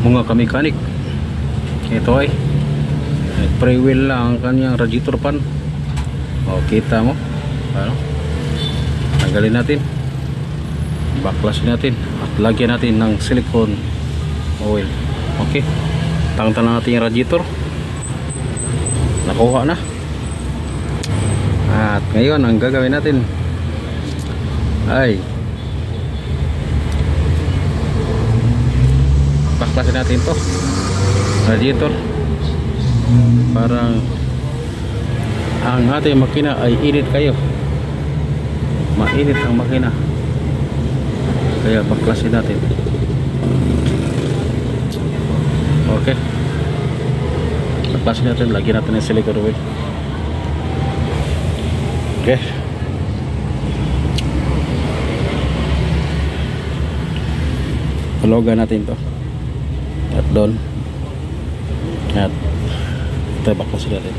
mga kamekanik. Ito ay pre-wheel lang ang kanyang radiator pan. O, kita mo ano? Tanggalin natin, backlash natin at lagyan natin ng silicone oil. Okay, tanggal na natin yung radiator. Nakuha na. At ngayon ang gagawin natin ay baklasin natin to radiator. Parang ang ating makina ay init kayo, mainit ang makina, kaya baklasin natin. Okay, baklasin natin, lagyan natin ng silicone oil. Okay, hulugan natin to at doon at ito baklasin natin.